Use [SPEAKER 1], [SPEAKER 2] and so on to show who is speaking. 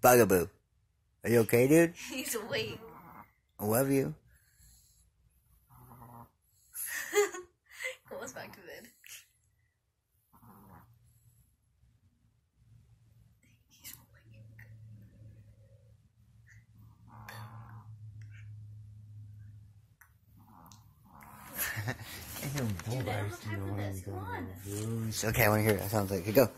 [SPEAKER 1] Bugaboo. Are you okay, dude?
[SPEAKER 2] He's awake.
[SPEAKER 1] I love you.
[SPEAKER 2] Goes back to bed. He's awake.
[SPEAKER 1] Okay, I want to hear it. That sounds like it. Go.